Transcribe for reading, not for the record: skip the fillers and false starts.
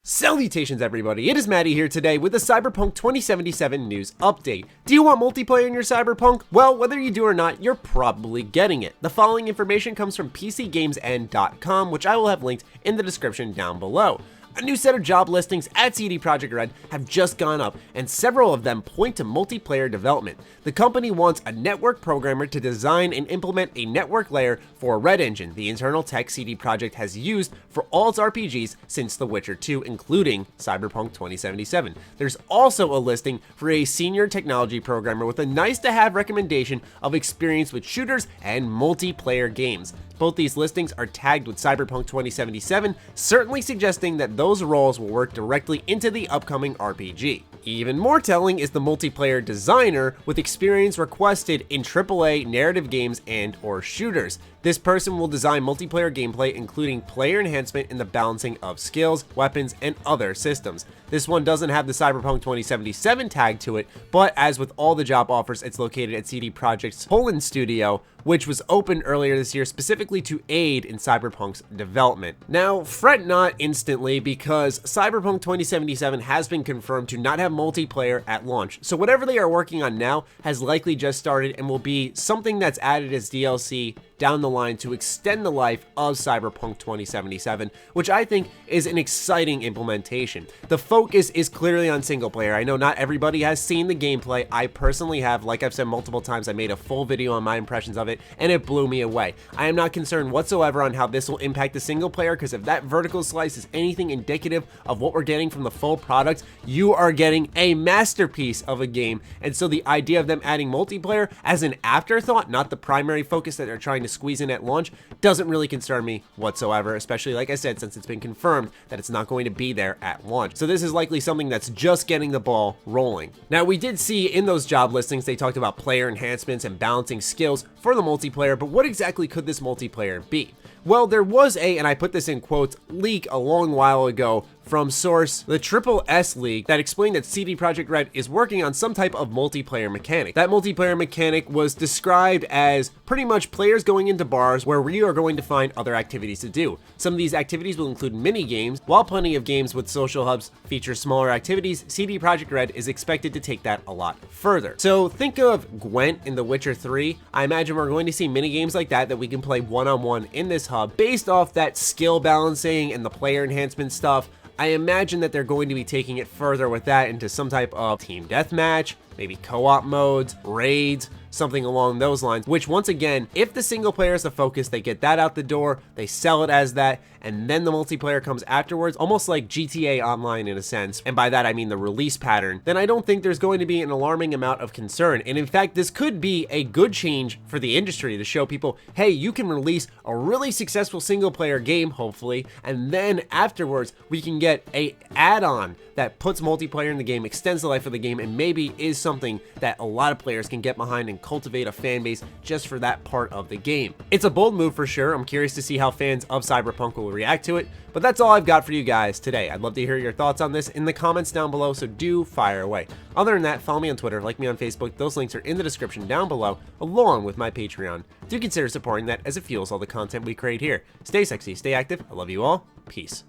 Salutations everybody, it is Matty here today with the Cyberpunk 2077 news update. Do you want multiplayer in your Cyberpunk? Well, whether you do or not, you're probably getting it. The following information comes from PCGamesN.com, which I will have linked in the description down below. A new set of job listings at CD Projekt Red have just gone up, and several of them point to multiplayer development. The company wants a network programmer to design and implement a network layer for Red Engine, the internal tech CD Projekt has used for all its RPGs since The Witcher 2, including Cyberpunk 2077. There's also a listing for a senior technology programmer with a nice-to-have recommendation of experience with shooters and multiplayer games. Both these listings are tagged with Cyberpunk 2077, certainly suggesting that those roles will work directly into the upcoming RPG. Even more telling is the multiplayer designer with experience requested in AAA narrative games and or shooters. This person will design multiplayer gameplay including player enhancement in the balancing of skills, weapons, and other systems. This one doesn't have the Cyberpunk 2077 tag to it, but as with all the job offers, it's located at CD Projekt's Poland studio, which was opened earlier this year specifically to aid in Cyberpunk's development. Now, fret not instantly because Cyberpunk 2077 has been confirmed to not have multiplayer at launch, so whatever they are working on now has likely just started and will be something that's added as DLC down the line to extend the life of Cyberpunk 2077, which I think is an exciting implementation. The focus is clearly on single player. I know not everybody has seen the gameplay. I personally have. Like I've said multiple times, I made a full video on my impressions of it, and it blew me away. I am not concerned whatsoever on how this will impact the single player, because if that vertical slice is anything indicative of what we're getting from the full product, you are getting a masterpiece of a game. And so the idea of them adding multiplayer as an afterthought, not the primary focus that they're trying to squeeze in at launch, doesn't really concern me whatsoever, especially like I said, since it's been confirmed that it's not going to be there at launch. So this is likely something that's just getting the ball rolling. Now, we did see in those job listings they talked about player enhancements and balancing skills for the multiplayer, but what exactly could this multiplayer be? Well, there was a, and I put this in quotes, leak a long while ago from source, the Triple S leak, that explained that CD Projekt Red is working on some type of multiplayer mechanic. That multiplayer mechanic was described as pretty much players going into bars where we are going to find other activities to do. Some of these activities will include mini games, while plenty of games with social hubs feature smaller activities. CD Projekt Red is expected to take that a lot further. So think of Gwent in The Witcher 3. I imagine we're going to see mini games like that we can play one-on-one in this hub based off that skill balancing and the player enhancement stuff. I imagine that they're going to be taking it further with that into some type of team deathmatch, maybe co-op modes, raids, something along those lines, which once again, if the single player is the focus, they get that out the door, they sell it as that, and then the multiplayer comes afterwards, almost like GTA Online in a sense, and by that I mean the release pattern, then I don't think there's going to be an alarming amount of concern. And in fact, this could be a good change for the industry to show people, hey, you can release a really successful single player game, hopefully, and then afterwards we can get a add-on that puts multiplayer in the game, extends the life of the game, and maybe is something that a lot of players can get behind and cultivate a fan base just for that part of the game. It's a bold move for sure. I'm curious to see how fans of Cyberpunk will react to it, but that's all I've got for you guys today. I'd love to hear your thoughts on this in the comments down below, so do fire away. Other than that, follow me on Twitter, like me on Facebook. Those links are in the description down below, along with my Patreon. Do consider supporting that as it fuels all the content we create here. Stay sexy, stay active. I love you all. Peace.